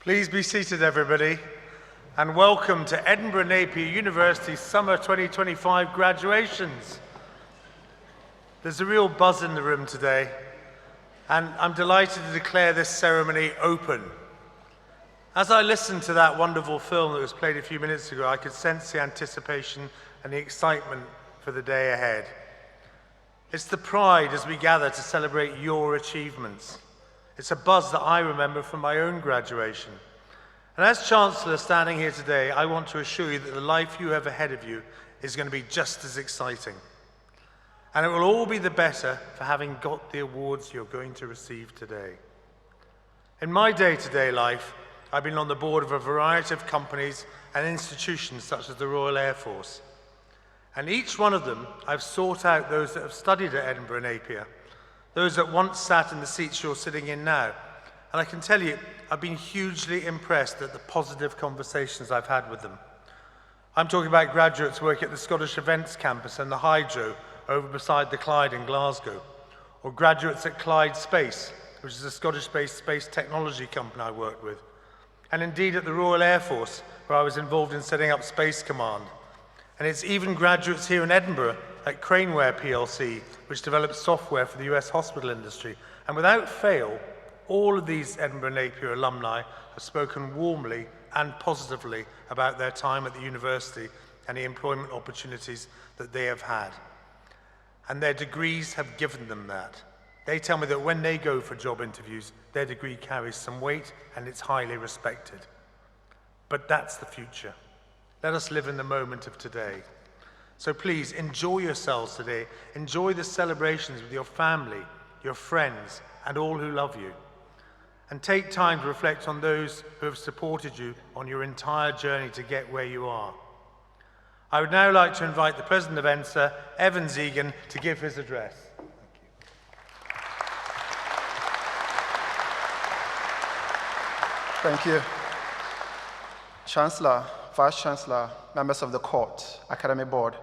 Please be seated, everybody, and welcome to Edinburgh Napier University's Summer 2025 graduations. There's a real buzz in the room today, and I'm delighted to declare this ceremony open. As I listened to that wonderful film that was played a few minutes ago, I could sense the anticipation and the excitement for the day ahead. It's the pride as we gather to celebrate your achievements. It's a buzz that I remember from my own graduation. And as Chancellor standing here today, I want to assure you that the life you have ahead of you is going to be just as exciting. And it will all be the better for having got the awards you're going to receive today. In my day-to-day life, I've been on the board of a variety of companies and institutions such as the Royal Air Force. And each one of them, I've sought out those that have studied at Edinburgh Napier, those that once sat in the seats you're sitting in now. And I can tell you, I've been hugely impressed at the positive conversations I've had with them. I'm talking about graduates working at the Scottish Events Campus and the Hydro over beside the Clyde in Glasgow, or graduates at Clyde Space, which is a Scottish-based space technology company I worked with, and indeed at the Royal Air Force, where I was involved in setting up Space Command. And it's even graduates here in Edinburgh at Craneware PLC, which develops software for the US hospital industry. And without fail, all of these Edinburgh Napier alumni have spoken warmly and positively about their time at the university and the employment opportunities that they have had. And their degrees have given them that. They tell me that when they go for job interviews, their degree carries some weight and it's highly respected. But that's the future. Let us live in the moment of today. So please, enjoy yourselves today. Enjoy the celebrations with your family, your friends, and all who love you. And take time to reflect on those who have supported you on your entire journey to get where you are. I would now like to invite the President of ENSA, Evan Zegan, to give his address. Thank you. Chancellor, Vice Chancellor, members of the court, academic board,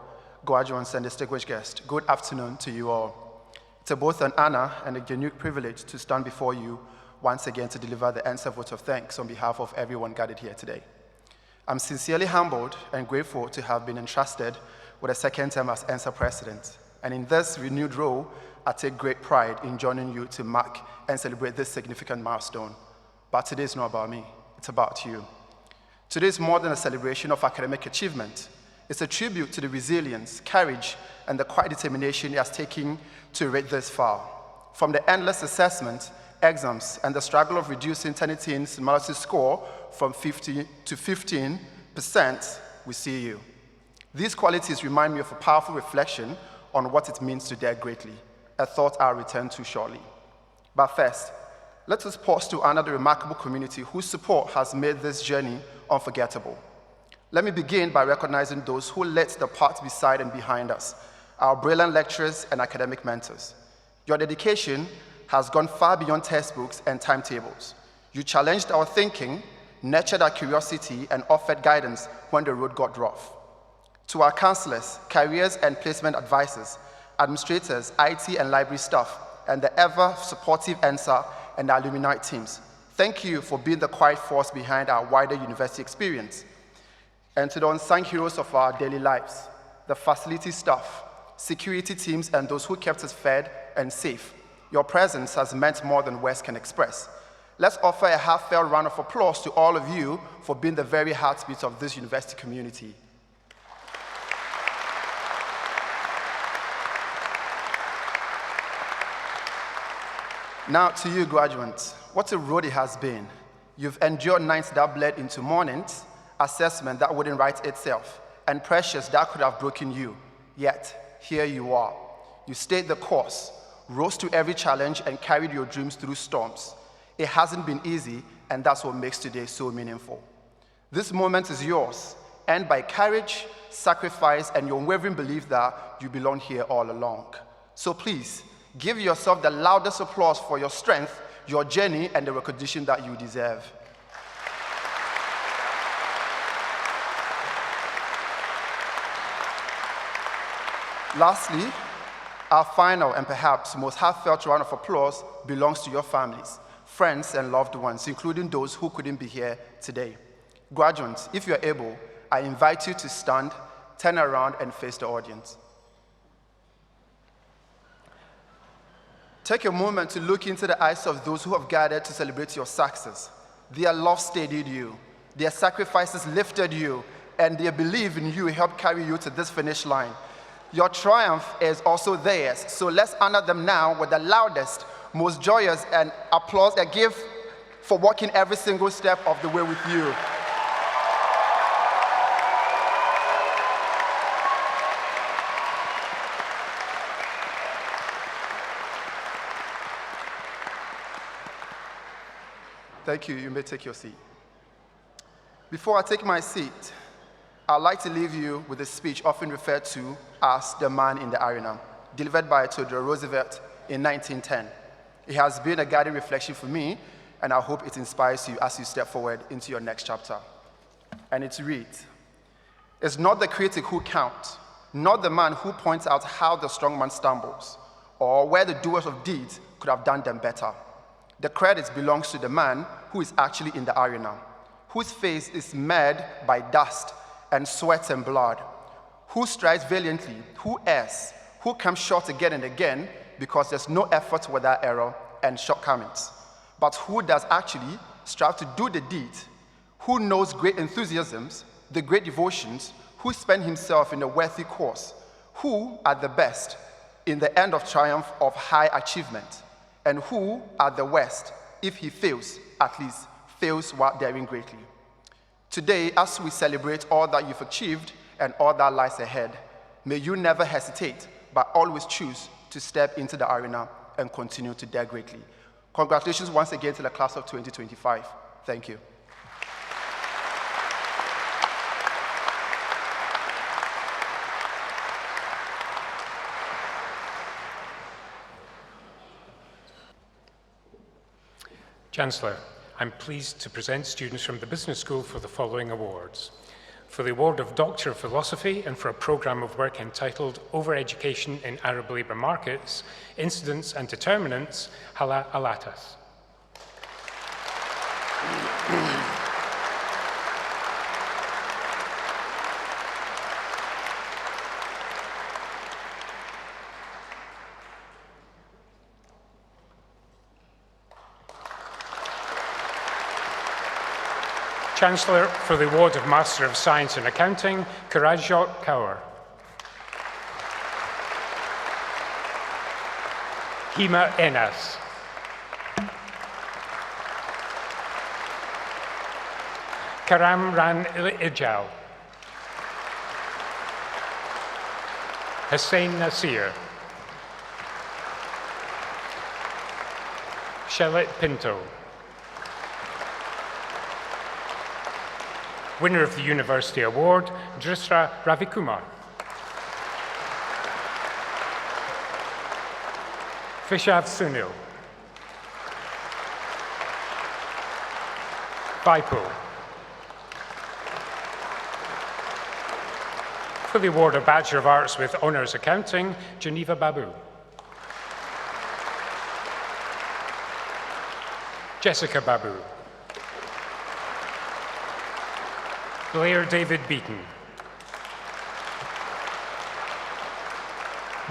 graduates, and distinguished guests, good afternoon to you all. It's both an honor and a unique privilege to stand before you once again to deliver the ENSA vote of thanks on behalf of everyone gathered here today. I'm sincerely humbled and grateful to have been entrusted with a second term as ENSA president. And in this renewed role, I take great pride in joining you to mark and celebrate this significant milestone. But today is not about me, it's about you. Today is more than a celebration of academic achievement. It's a tribute to the resilience, courage, and the quiet determination it has taken to reach this far. From the endless assessment, exams, and the struggle of reducing Turnitin's analysis score from 50 to 15%, we see you. These qualities remind me of a powerful reflection on what it means to dare greatly, a thought I'll return to shortly. But first, let us pause to honor the remarkable community whose support has made this journey unforgettable. Let me begin by recognizing those who lit the path beside and behind us, our brilliant lecturers and academic mentors. Your dedication has gone far beyond textbooks and timetables. You challenged our thinking, nurtured our curiosity, and offered guidance when the road got rough. To our counselors, careers and placement advisors, administrators, IT and library staff, and the ever-supportive ENSA and our alumni teams, thank you for being the quiet force behind our wider university experience. And to the unsung heroes of our daily lives, the facility staff, security teams, and those who kept us fed and safe, your presence has meant more than words can express. Let's offer a heartfelt round of applause to all of you for being the very heartbeat of this university community. Now to you, graduates, what a road it has been. You've endured nights that bled into mornings, assessment that wouldn't write itself, and pressures that could have broken you. Yet, here you are. You stayed the course, rose to every challenge, and carried your dreams through storms. It hasn't been easy, and that's what makes today so meaningful. This moment is yours, and by courage, sacrifice, and your unwavering belief that you belong here all along. So please, give yourself the loudest applause for your strength, your journey, and the recognition that you deserve. Lastly, our final and perhaps most heartfelt round of applause belongs to your families. friends and loved ones, including those who couldn't be here today. Graduates, if you are able, I invite you to stand, turn around, and face the audience. Take a moment to look into the eyes of those who have gathered to celebrate your success. Their love steadied you, their sacrifices lifted you, and their belief in you helped carry you to this finish line. Your triumph is also theirs, so let's honor them now with the loudest, most joyous, and applause, a gift for walking every single step of the way with you. Thank you. You may take your seat. Before I take my seat, I'd like to leave you with a speech often referred to as the man in the arena, delivered by Theodore Roosevelt in 1910. It has been a guiding reflection for me, and I hope it inspires you as you step forward into your next chapter. And it reads, "It's not the critic who counts, not the man who points out how the strong man stumbles, or where the doers of deeds could have done them better. The credit belongs to the man who is actually in the arena, whose face is marred by dust and sweat and blood, who strives valiantly, who errs, who comes short again and again because there's no effort without error and shortcomings, but who does actually strive to do the deed, who knows great enthusiasms, the great devotions, who spend himself in a worthy cause, who, at the best, in the end of triumph of high achievement, and who, at the worst, if he fails, at least fails while daring greatly. Today, as we celebrate all that you've achieved and all that lies ahead, may you never hesitate, but always choose to step into the arena and continue to dare greatly. Congratulations once again to the class of 2025. Thank you. Chancellor, I'm pleased to present students from the Business School for the following awards. For the award of Doctor of Philosophy and for a programme of work entitled Overeducation in Arab Labour Markets, Incidents and Determinants, Hala Alatas. Chancellor, for the award of Master of Science in Accounting, Karajot Kaur. Hima Enas. Karam Ran Ijal. Hussein Nasir. Shelet Pinto. Winner of the University Award, Drisra Ravikumar. Fishav Sunil. Vaipu. For the award of Bachelor of Arts with Honours Accounting, Geneva Babu. Jessica Babu. Blair David Beaton.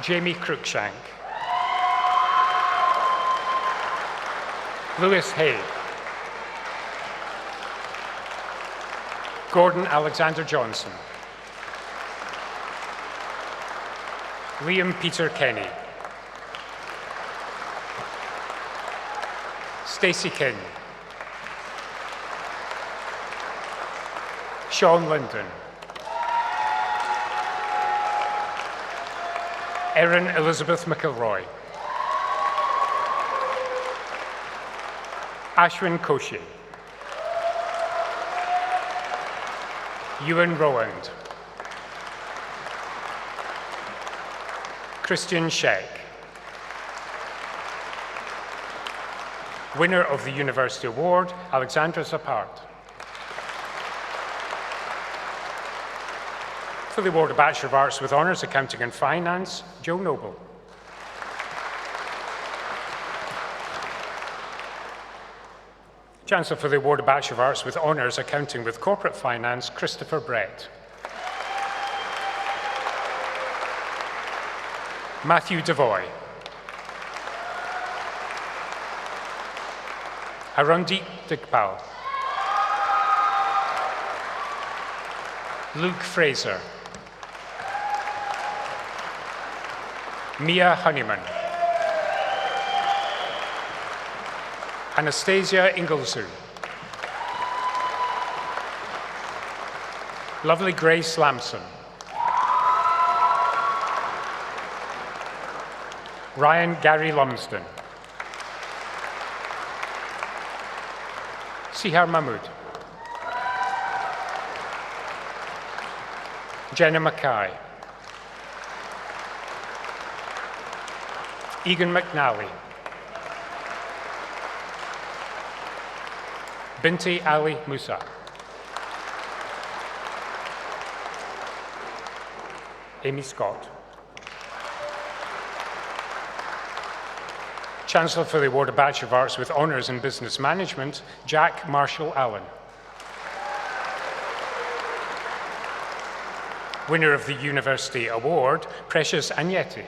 Jamie Cruikshank. Lewis Hay. Gordon Alexander Johnson. Liam Peter Kenny. Stacey King. Sean Linden. Erin Elizabeth McElroy. Ashwin Koshi. Ewan Rowand. Christian Sheck. Winner of the University Award, Alexandra Zapart. For the award of Bachelor of Arts with Honours Accounting and Finance, Joe Noble. Chancellor for the award of Bachelor of Arts with Honours Accounting with Corporate Finance, Christopher Brett. Matthew Devoy. Arundeep Dikpal. Luke Fraser. Mia Honeyman. Anastasia Inglesou. Lovely Grace Lamson. Ryan Gary Lumsden. Sihar Mahmood. Jenna Mackay. Egan McNally. Binti Ali Musa. Amy Scott. Chancellor for the award of Bachelor of Arts with Honours in Business Management, Jack Marshall Allen. Winner of the University Award, Precious Agneti.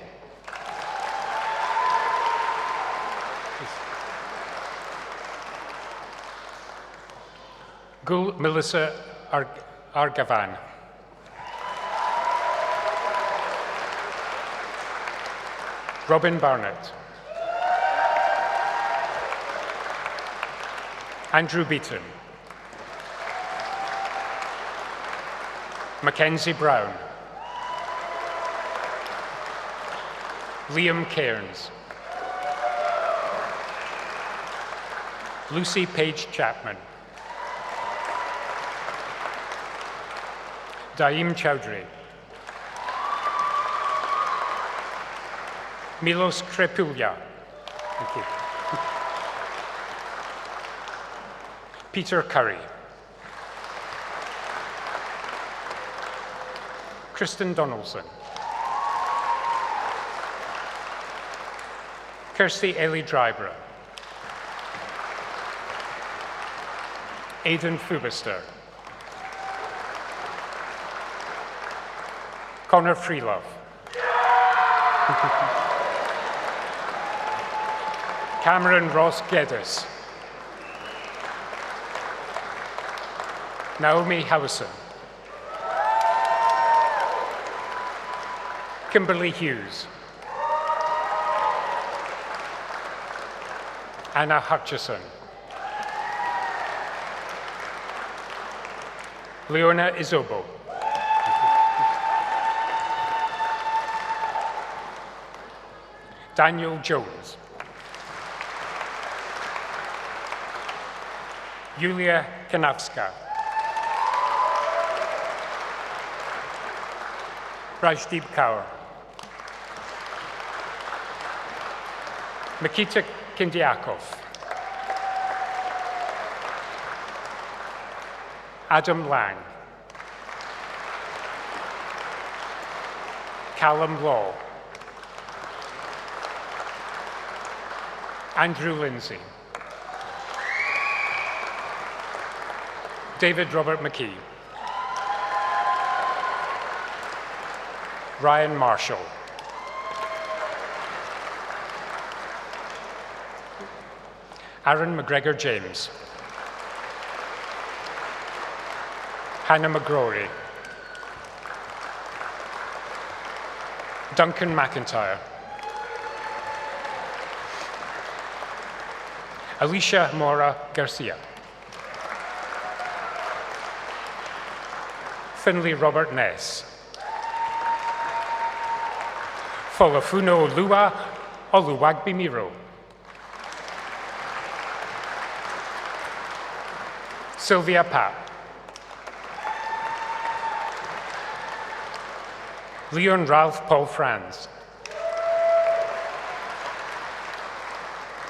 Gul Melissa Argavan. Robin Barnett. Andrew Beaton. Mackenzie Brown. Liam Cairns. Lucy Page Chapman. Daim Chowdhury. Milos Krepulya. Thank you. Peter Curry. Kristen Donaldson. Kirsty Ellie Drybra. Aidan Fubister. Connor Freelove. Cameron Ross Geddes. Naomi Howison. Kimberly Hughes. Anna Hutchison. Leona Izobo. Daniel Jones. Yulia Kanavska. Rajdeep Kaur. Makita Kindiakov. Adam Lang. Callum Law. Andrew Lindsay. David Robert McKee. Ryan Marshall. Aaron McGregor James. Hannah McGrory. Duncan McIntyre. Alicia Mora Garcia. Finley Robert Ness. Folafuno Lua Oluwagbimiro. Sylvia Papp. Leon Ralph Paul Franz.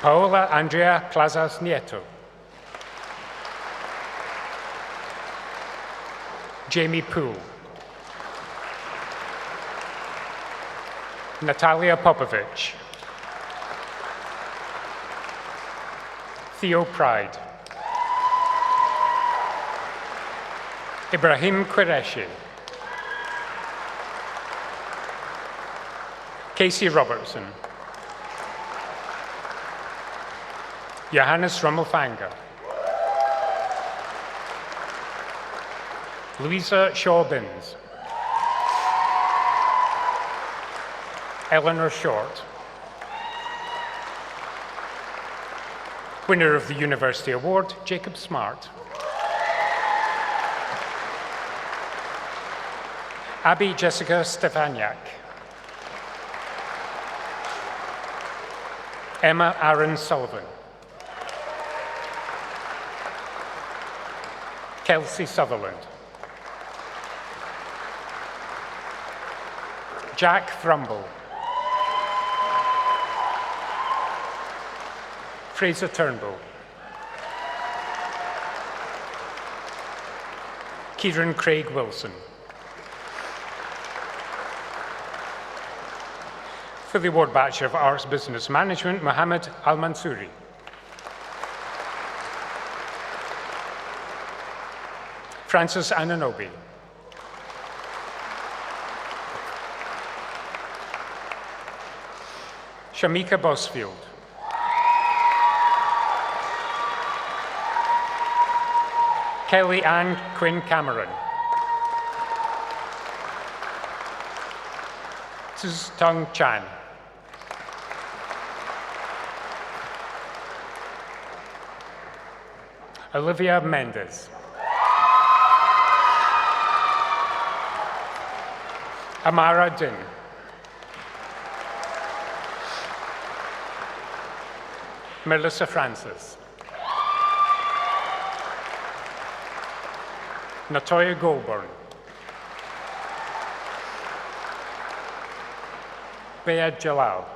Paola Andrea Plazas Nieto. Jamie Poole. Natalia Popovich. Theo Pride. Ibrahim Qureshi. Casey Robertson. Johannes Rummelfanger. Louisa Shaw-Binns. Eleanor Short. Winner of the University Award, Jacob Smart. Abby Jessica Stefaniak. Emma Aaron Sullivan. Kelsey Sutherland. Jack Thrumble. Fraser Turnbull. Kieran Craig Wilson. For the award Bachelor of Arts Business Management, Mohammed Al-Mansouri. Francis Ananobi. Shamika Bosfield. Kelly Ann Quinn Cameron. Tung Chan. Olivia Mendes. Amara Din. Melissa Francis. Natoya Goulburn. Bea Jalal.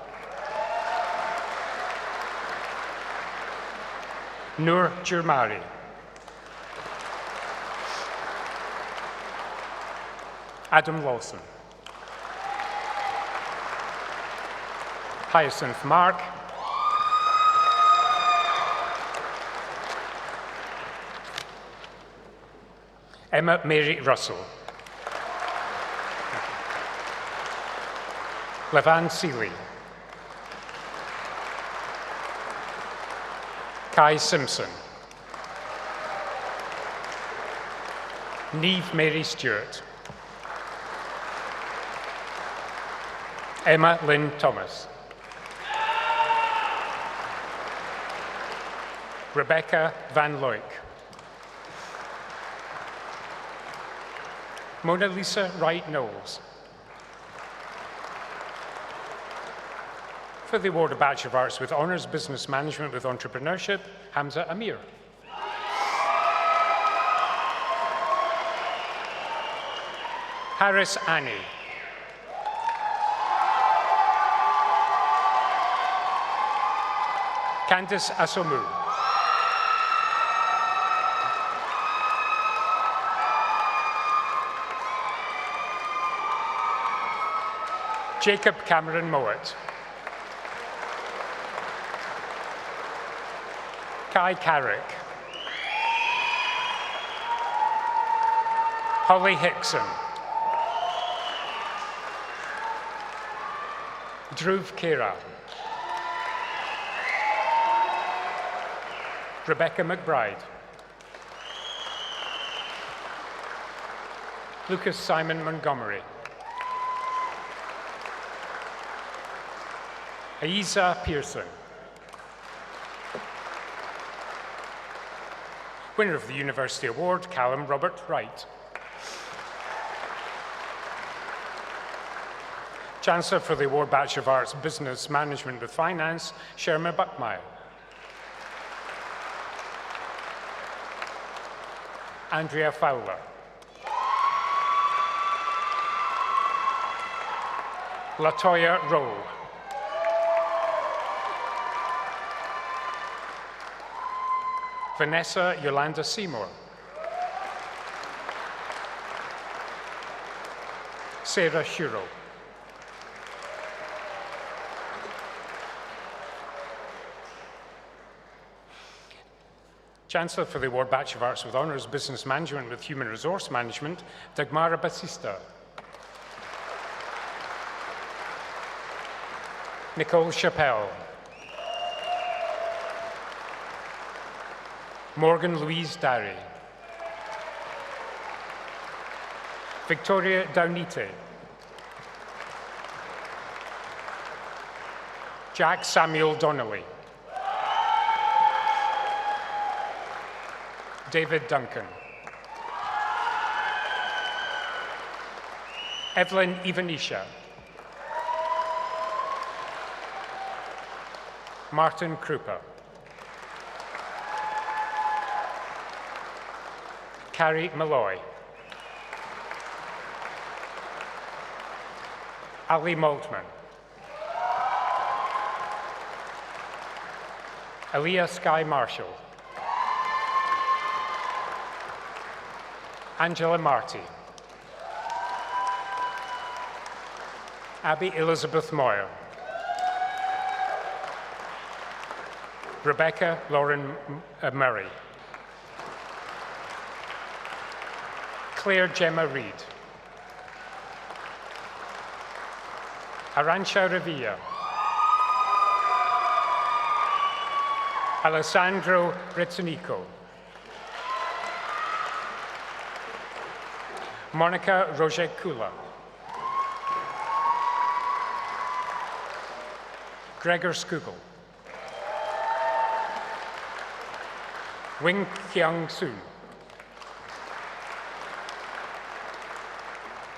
Noor Jirmari. Adam Lawson. Hyacinth Mark. Emma Mary Russell. Levan Seeley. Kai Simpson. Neve Mary Stewart. Emma Lynn Thomas. Rebecca Van Loik. Mona Lisa Wright Knowles. For the award of Bachelor of Arts with Honours Business Management with Entrepreneurship, Hamza Amir. Harris Annie. Candice Asomu. Jacob Cameron Mowat. Kai Carrick. Holly Hickson. Dhruv Kera. Rebecca McBride. Lucas Simon Montgomery. Aiza Pearson. Winner of the University Award, Callum Robert Wright. Chancellor for the award Bachelor of Arts Business Management with Finance, Sherma Buckmeyer. Andrea Fowler. Latoya Rowe. Vanessa Yolanda Seymour. Sarah Shuro. Chancellor for the award Bachelor of Arts with Honours, Business Management with Human Resource Management, Dagmara Batista. Nicole Chappelle. Morgan Louise Darry. Victoria Downite. Jack Samuel Donnelly. David Duncan. Evelyn Ivanisha. Martin Krupa. Carrie Malloy. Ali Maltman. Aaliyah Sky Marshall. Angela Marty. Abby Elizabeth Moyle. Rebecca Lauren Murray. Claire Gemma Reed. Arancha Revilla. Alessandro Rizzonico. Monica Roget-Kula. Gregor Skugel. Wing Kyung Soon.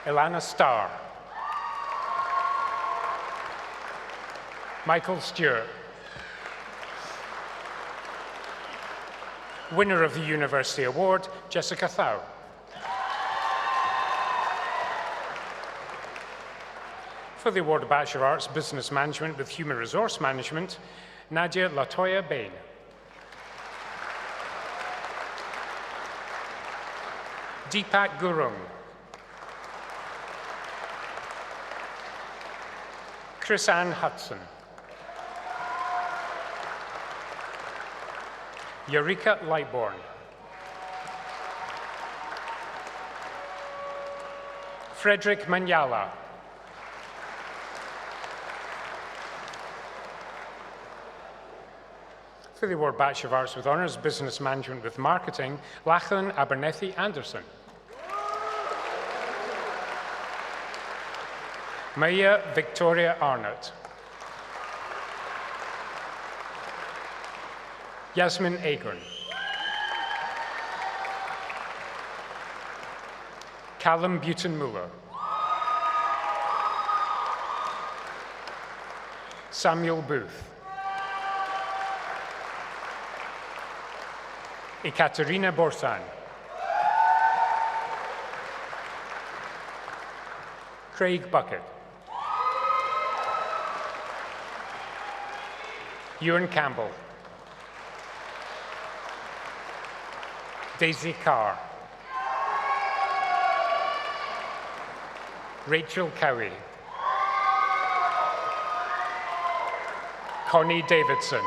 Ilana Starr. Michael Stewart. Winner of the University Award, Jessica Thau. For the award of Bachelor of Arts, Business Management with Human Resource Management, Nadia Latoya Bain. Deepak Gurung. Chris Ann Hudson. Eureka Lightborn. Frederick Manyala. For the award Bachelor of Arts with Honours, Business Management with Marketing, Lachlan Abernethy Anderson. Maya Victoria Arnott. Yasmin Agron. Callum Buton-Muller. Samuel Booth. Ekaterina Borsan. Craig Bucket. Ewan Campbell. Daisy Carr. Rachel Cowie. Connie Davidson.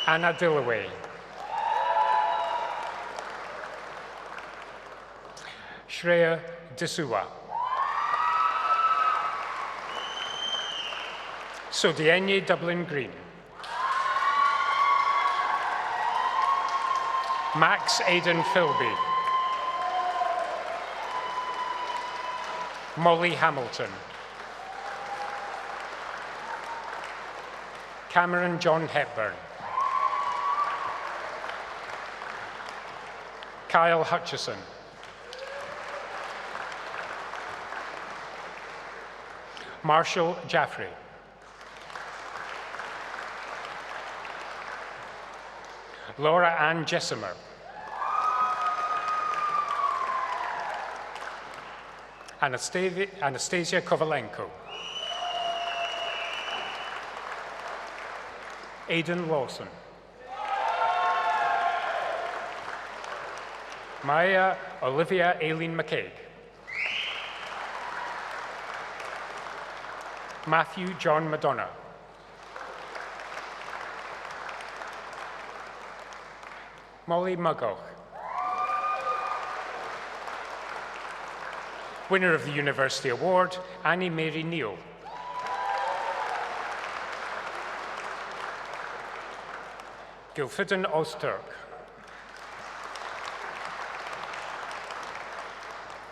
Anna Dillaway. Shreya D'Souza. Sodienye Dublin Green. Max Aidan Philby. Molly Hamilton. Cameron John Hepburn. Kyle Hutchison. Marshall Jaffrey. Laura Ann Jessimer. Anastasia Kovalenko. Aidan Lawson. Maya Olivia Aileen McCaig. Matthew John Madonna. Molly Muggoch. Winner of the University Award, Annie Mary Neal. Gilfidden Ozturk.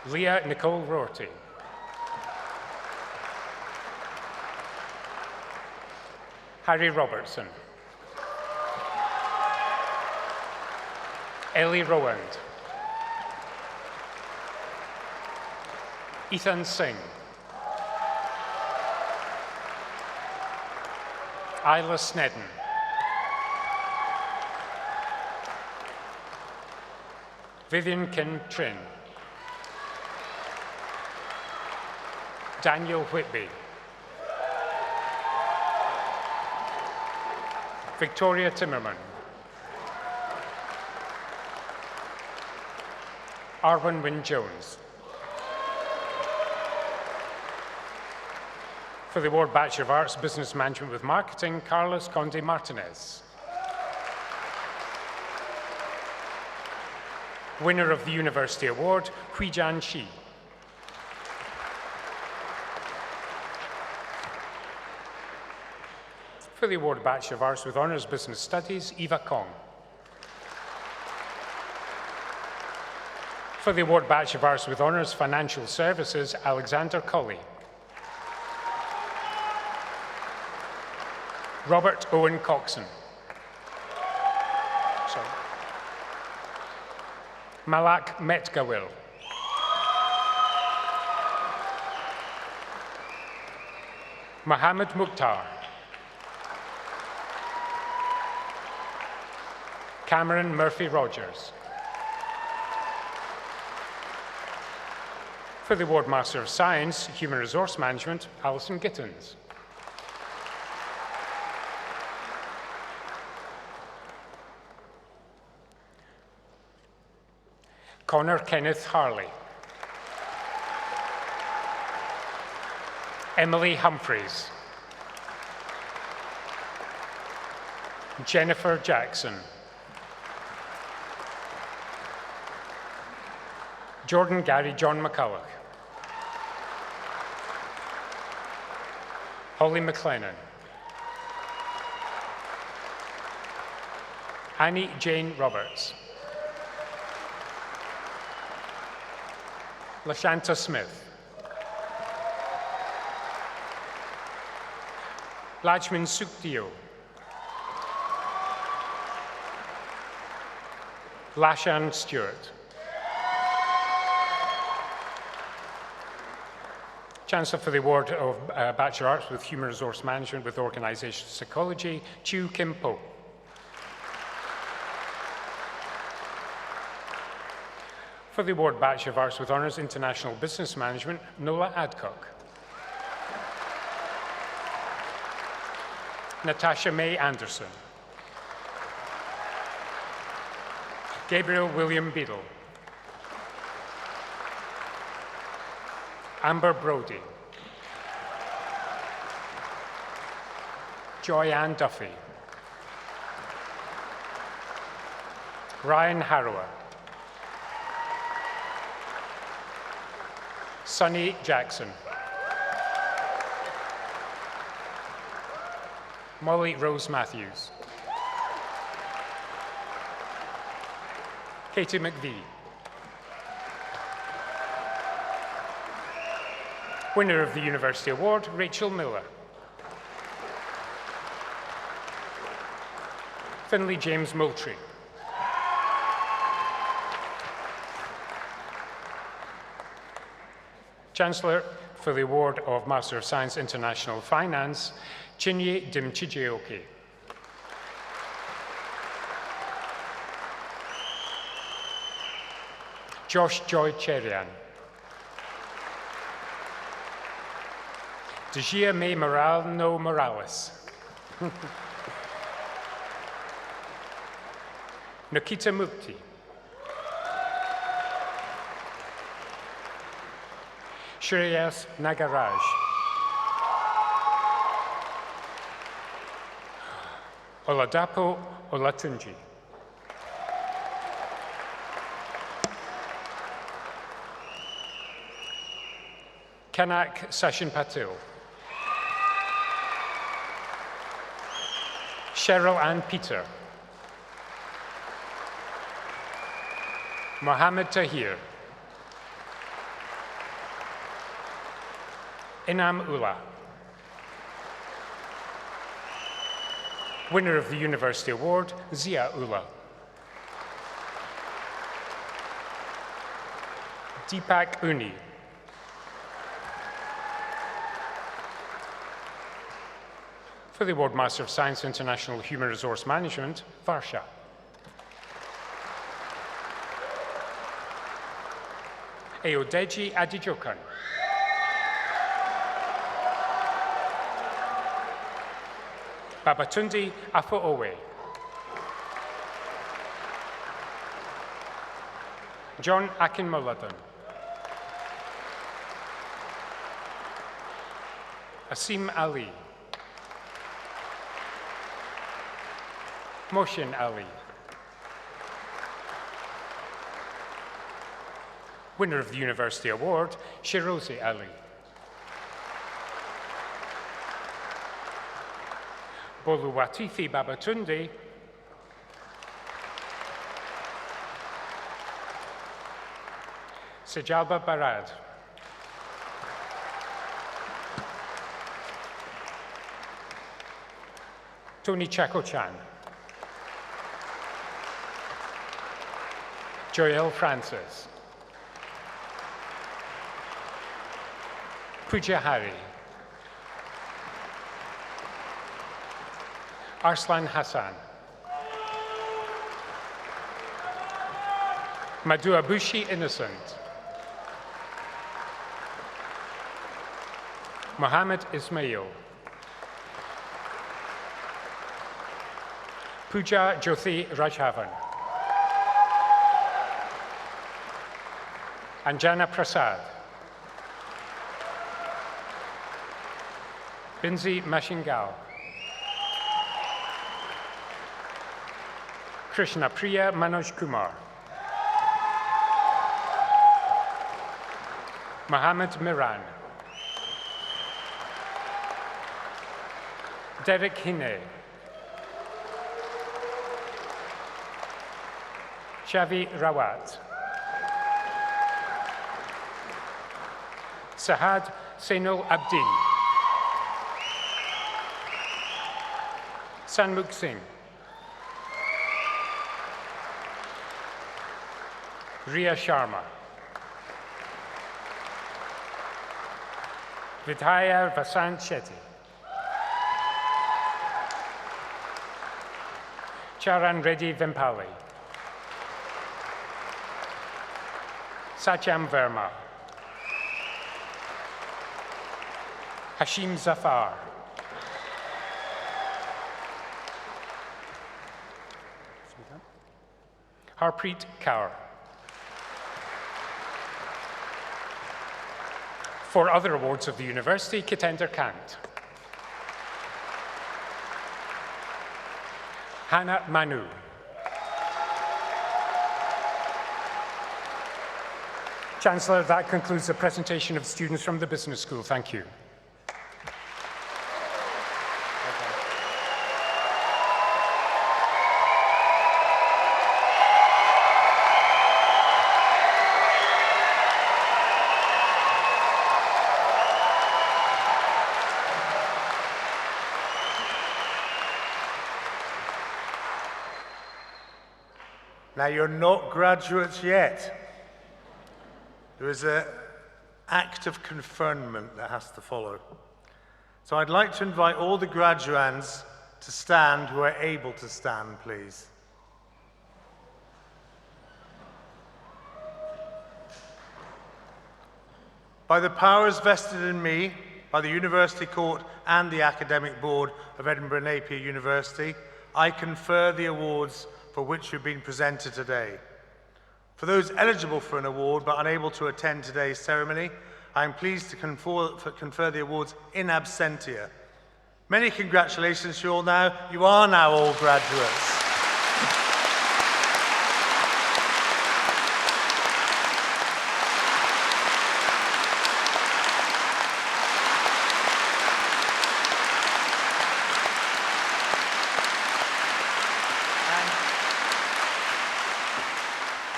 Leah Nicole Rorty. Harry Robertson. Ellie Rowand. Ethan Singh. Isla Snedden. Vivian Kin Trin. Daniel Whitby. Victoria Timmerman. Arwen Wynne Jones. For the award Bachelor of Arts, Business Management with Marketing, Carlos Conde Martinez. Winner of the University Award, Huijian Shi. For the award Bachelor of Arts with Honours Business Studies, Eva Kong. For the award Bachelor of Arts with Honours Financial Services, Alexander Colley. Robert Owen Coxon. Sorry. Malak Metgawil. Mohammed Mukhtar. Cameron Murphy Rogers. For the award Master of Science, Human Resource Management, Alison Gittins. Connor Kenneth Harley. Emily Humphreys. Jennifer Jackson. Jordan Gary John McCulloch. Holly McLennan. Annie Jane Roberts. Lashanta Smith. Lachman Sukdio. Lashan Stewart. Chancellor for the award of Bachelor of Arts with Human Resource Management with Organizational Psychology, Chiu Kim Po. For the award Bachelor of Arts with Honours International Business Management, Nola Adcock. Natasha May Anderson. Gabriel William Beadle. Amber Brody. Joyanne Duffy. Ryan Harrower. Sunny Jackson. Molly Rose Matthews. Katie McVie. Winner of the University Award, Rachel Miller. Finley James Moultrie. Chancellor for the award of Master of Science International Finance, Chinye Dimchijeoke. Josh Joy Cherian. Dejia May Morano Morales. Nikita Mukti. Shreyas Nagaraj. Oladapo Olatunji. Kanak Sachin Patil. Cheryl Ann Peter. Mohammed Tahir. Inam Ullah. Winner of the University Award, Zia Ullah. Deepak Uni. For the Award Master of Science International Human Resource Management, Varsha. Ayodeji Adijokan. Babatunde Afo-Owe. John Akinmoladan. Asim Ali. Moshin Ali. Winner of the University Award, Shirozi Ali. Boluwatifi Babatunde. Sejalba Barad. Tony Chako-chan. Joel Francis. Pooja Hari. Arslan Hassan. Madhu Abushi Innocent. Mohammed Ismail. Pooja Jyothi Rajhavan. Anjana Prasad. Binzi Mashingal. Krishna Priya Manoj Kumar. Mohammed Miran. Derek Hine. Shavi Rawat. Sahad Senol Abdin. Sanmukh Singh. Riya Sharma. Vidhaya Vasant Shetty. Charan Reddy Vempali. Satyam Verma. Hashim Zafar. Harpreet Kaur. For other awards of the university, Kitender Kant. Hannah Manu. Chancellor, that concludes the presentation of students from the Business School. Thank you. Now, you're not graduates yet. There is an act of conferment that has to follow. So I'd like to invite all the graduands to stand who are able to stand, please. By the powers vested in me by the University Court and the Academic Board of Edinburgh Napier University, I confer the awards for which you've been presented today. For those eligible for an award but unable to attend today's ceremony, I am pleased to confer the awards in absentia. Many congratulations to you all now. You are now all graduates.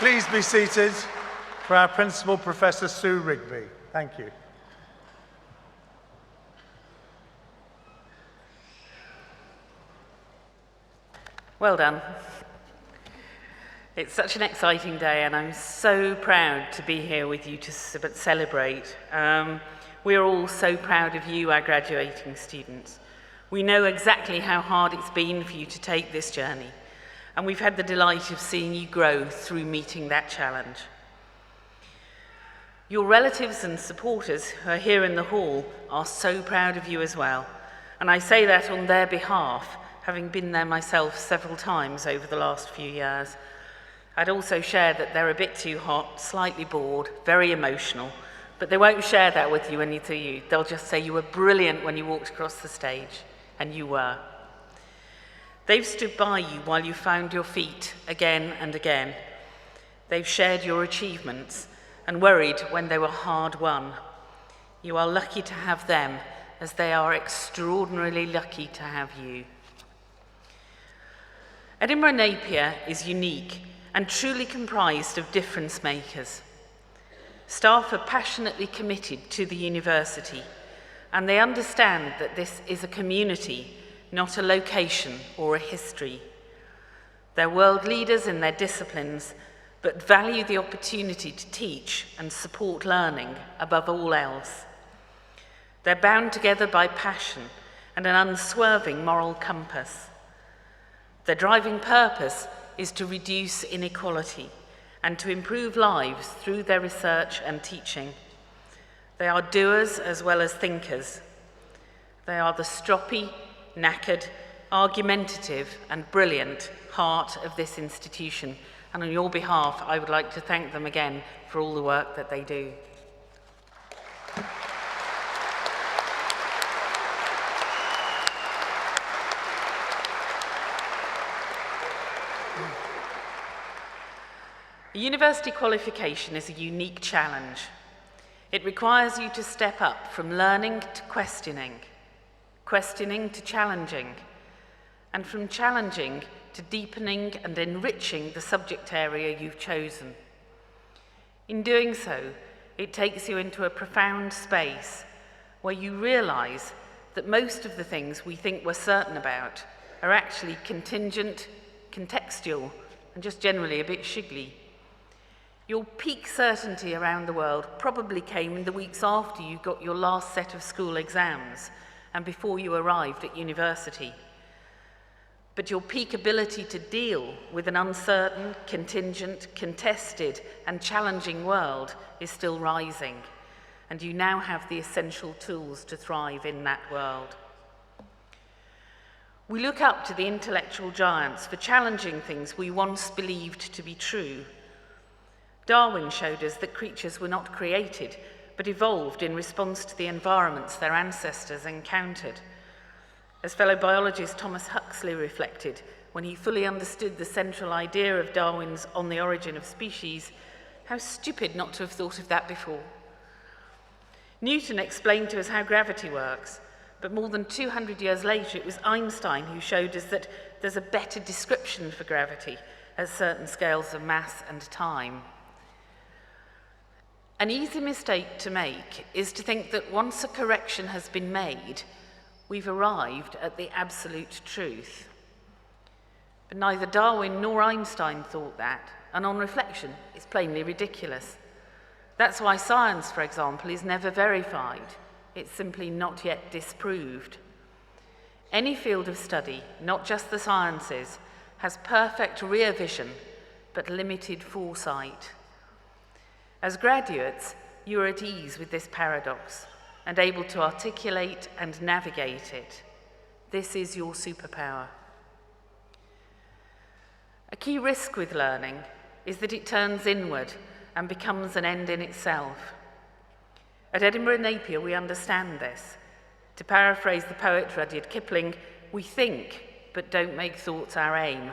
Please be seated for our Principal, Professor Sue Rigby. Thank you. Well done. It's such an exciting day, and I'm so proud to be here with you to celebrate. We're all so proud of you, our graduating students. We know exactly how hard it's been for you to take this journey, and we've had the delight of seeing you grow through meeting that challenge. Your relatives and supporters who are here in the hall are so proud of you as well, and I say that on their behalf, having been there myself several times over the last few years. I'd also share that they're a bit too hot, slightly bored, very emotional, but they won't share that with you when you see you. They'll just say you were brilliant when you walked across the stage, and you were. They've stood by you while you found your feet again and again. They've shared your achievements and worried when they were hard won. You are lucky to have them, as they are extraordinarily lucky to have you. Edinburgh Napier is unique and truly comprised of difference makers. Staff are passionately committed to the university, and they understand that this is a community, not a location or a history. They're world leaders in their disciplines, but value the opportunity to teach and support learning above all else. They're bound together by passion and an unswerving moral compass. Their driving purpose is to reduce inequality and to improve lives through their research and teaching. They are doers as well as thinkers. They are the stroppy, knackered, argumentative and brilliant heart of this institution, and on your behalf I would like to thank them again for all the work that they do. A university qualification is a unique challenge. It requires you to step up from learning to questioning, questioning to challenging, and from challenging to deepening and enriching the subject area you've chosen. In doing so, it takes you into a profound space where you realise that most of the things we think we're certain about are actually contingent, contextual, and just generally a bit shiggly. Your peak certainty around the world probably came in the weeks after you got your last set of school exams and before you arrived at university. But your peak ability to deal with an uncertain, contingent, contested, and challenging world is still rising, and you now have the essential tools to thrive in that world. We look up to the intellectual giants for challenging things we once believed to be true. Darwin showed us that creatures were not created, but evolved in response to the environments their ancestors encountered. As fellow biologist Thomas Huxley reflected, when he fully understood the central idea of Darwin's On the Origin of Species, how stupid not to have thought of that before. Newton explained to us how gravity works, but more than 200 years later it was Einstein who showed us that there's a better description for gravity at certain scales of mass and time. An easy mistake to make is to think that once a correction has been made, we've arrived at the absolute truth. But neither Darwin nor Einstein thought that, and on reflection, it's plainly ridiculous. That's why science, for example, is never verified. It's simply not yet disproved. Any field of study, not just the sciences, has perfect rear vision, but limited foresight. As graduates, you are at ease with this paradox and able to articulate and navigate it. This is your superpower. A key risk with learning is that it turns inward and becomes an end in itself. At Edinburgh Napier, we understand this. To paraphrase the poet Rudyard Kipling, we think, but don't make thoughts our aim.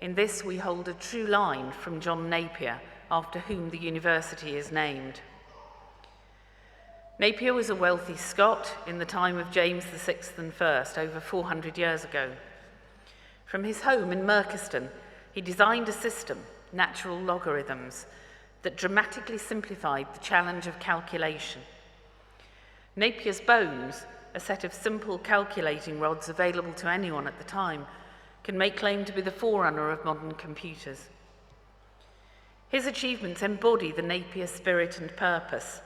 In this, we hold a true line from John Napier, after whom the university is named. Napier was a wealthy Scot in the time of James VI and I, over 400 years ago. From his home in Merchiston, he designed a system, natural logarithms that dramatically simplified the challenge of calculation. Napier's bones, a set of simple calculating rods available to anyone at the time, can make claim to be the forerunner of modern computers. His achievements embody the Napier spirit and purpose,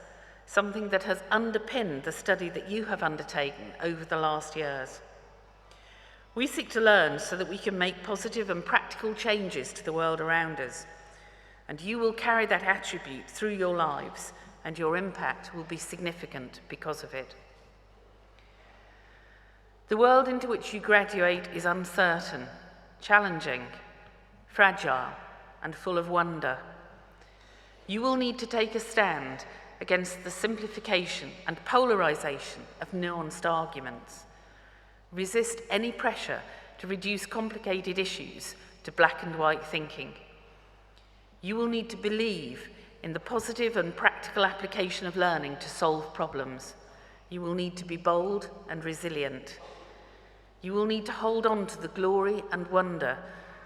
something that has underpinned the study that you have undertaken over the last years. We seek to learn so that we can make positive and practical changes to the world around us, and you will carry that attribute through your lives, and your impact will be significant because of it. The world into which you graduate is uncertain, challenging, fragile, and full of wonder. You will need to take a stand against the simplification and polarization of nuanced arguments. Resist any pressure to reduce complicated issues to black and white thinking. You will need to believe in the positive and practical application of learning to solve problems. You will need to be bold and resilient. You will need to hold on to the glory and wonder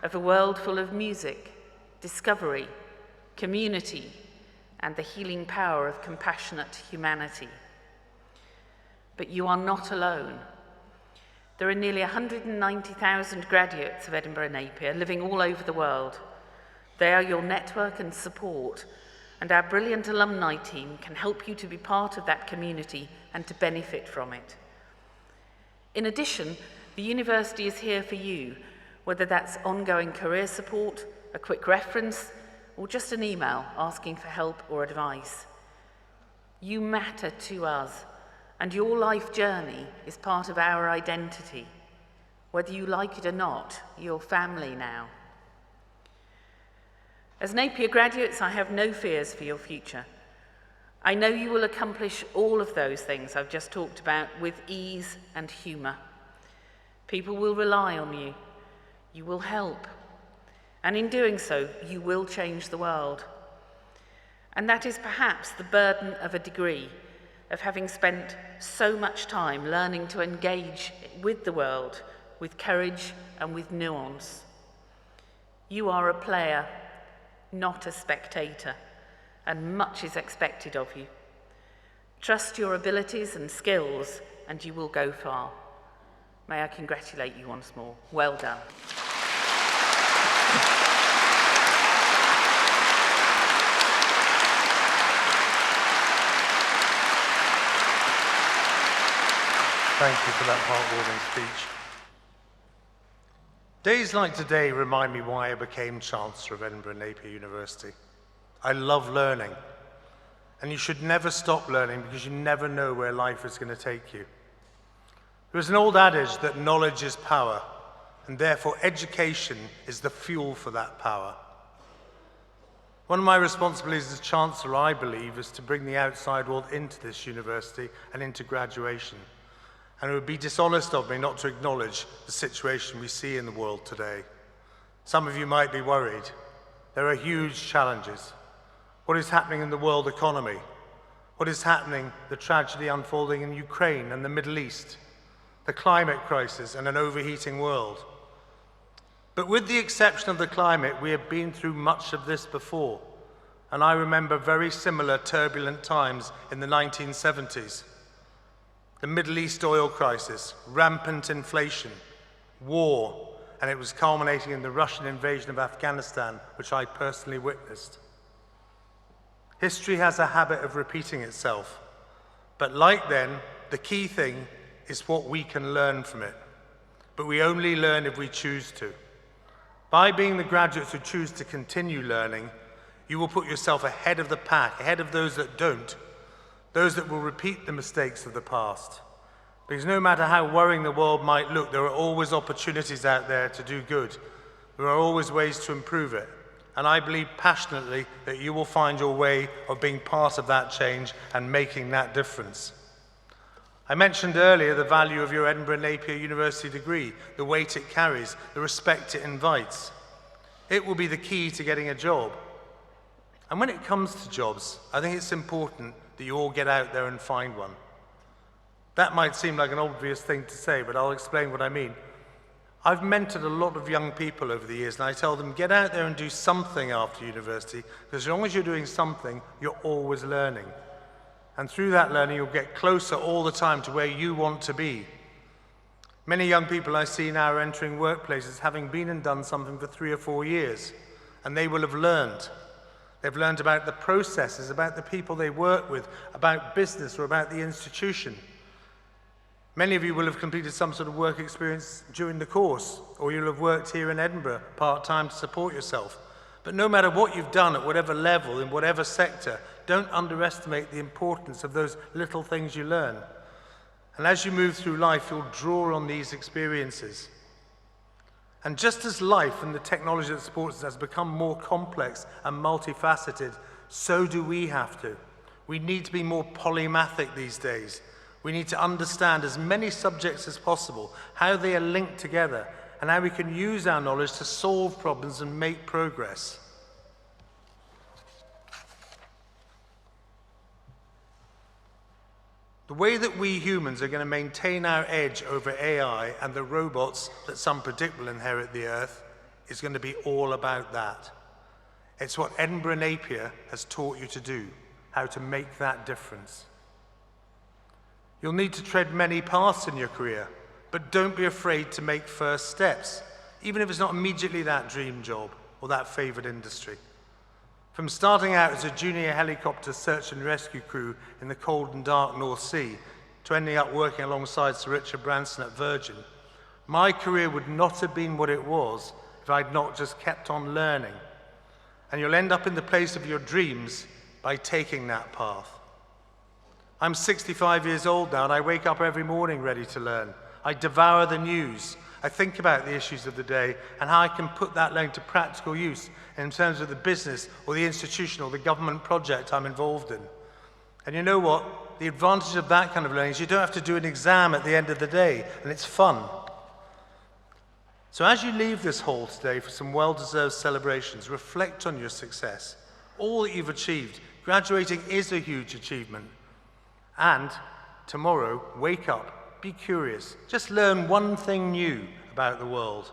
of a world full of music, discovery, community, and the healing power of compassionate humanity. But you are not alone. There are nearly 190,000 graduates of Edinburgh Napier living all over the world. They are your network and support, and our brilliant alumni team can help you to be part of that community and to benefit from it. In addition, the university is here for you, whether that's ongoing career support, a quick reference, or just an email asking for help or advice. You matter to us, and your life journey is part of our identity. Whether you like it or not, you're family now. As Napier graduates, I have no fears for your future. I know you will accomplish all of those things I've just talked about with ease and humour. People will rely on you. You will help. And in doing so, you will change the world. And that is perhaps the burden of a degree, of having spent so much time learning to engage with the world with courage and with nuance. You are a player, not a spectator, and much is expected of you. Trust your abilities and skills, and you will go far. May I congratulate you once more. Well done. Thank you for that heartwarming speech. Days like today remind me why I became Chancellor of Edinburgh Napier University. I love learning, and you should never stop learning because you never know where life is going to take you. There is an old adage that knowledge is power, and therefore education is the fuel for that power. One of my responsibilities as Chancellor, I believe, is to bring the outside world into this university and into graduation. And it would be dishonest of me not to acknowledge the situation we see in the world today. Some of you might be worried. There are huge challenges. What is happening in the world economy? What is happening, the tragedy unfolding in Ukraine and the Middle East? The climate crisis and an overheating world. But with the exception of the climate, we have been through much of this before. And I remember very similar turbulent times in the 1970s. The Middle East oil crisis, rampant inflation, war, and it was culminating in the Russian invasion of Afghanistan, which I personally witnessed. History has a habit of repeating itself, but like then, the key thing is what we can learn from it. But we only learn if we choose to. By being the graduates who choose to continue learning, you will put yourself ahead of the pack, ahead of those that don't, those that will repeat the mistakes of the past. Because no matter how worrying the world might look, there are always opportunities out there to do good. There are always ways to improve it. And I believe passionately that you will find your way of being part of that change and making that difference. I mentioned earlier the value of your Edinburgh Napier University degree, the weight it carries, the respect it invites. It will be the key to getting a job. And when it comes to jobs, I think it's important that you all get out there and find one. That might seem like an obvious thing to say, but I'll explain what I mean. I've mentored a lot of young people over the years, and I tell them, get out there and do something after university, because as long as you're doing something, you're always learning. And through that learning, you'll get closer all the time to where you want to be. Many young people I see now are entering workplaces having been and done something for 3 or 4 years, and they will have learned. They've learned about the processes, about the people they work with, about business or about the institution. Many of you will have completed some sort of work experience during the course, or you'll have worked here in Edinburgh part-time to support yourself. But no matter what you've done at whatever level, in whatever sector, don't underestimate the importance of those little things you learn. And as you move through life, you'll draw on these experiences. And just as life and the technology that supports it has become more complex and multifaceted, so do we have to. We need to be more polymathic these days. We need to understand as many subjects as possible, how they are linked together, and how we can use our knowledge to solve problems and make progress. The way that we humans are going to maintain our edge over AI and the robots that some predict will inherit the Earth is going to be all about that. It's what Edinburgh Napier has taught you to do, how to make that difference. You'll need to tread many paths in your career, but don't be afraid to make first steps, even if it's not immediately that dream job or that favoured industry. From starting out as a junior helicopter search and rescue crew in the cold and dark North Sea to ending up working alongside Sir Richard Branson at Virgin, my career would not have been what it was if I'd not just kept on learning. And you'll end up in the place of your dreams by taking that path. I'm 65 years old now, and I wake up every morning ready to learn. I devour the news. I think about the issues of the day and how I can put that learning to practical use in terms of the business or the institution or the government project I'm involved in. And you know what? The advantage of that kind of learning is you don't have to do an exam at the end of the day, and it's fun. So as you leave this hall today for some well-deserved celebrations, reflect on your success, all that you've achieved. Graduating is a huge achievement. And tomorrow, wake up, be curious, just learn one thing new about the world.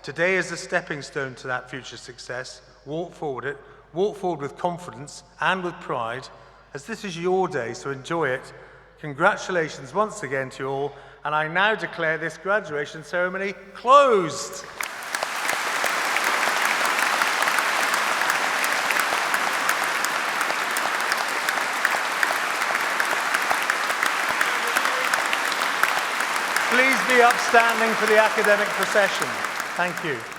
Today is a stepping stone to that future success. Walk forward with confidence and with pride, as this is your day, so enjoy it. Congratulations once again to you all, and I now declare this graduation ceremony closed. Please be upstanding for the academic procession. Thank you.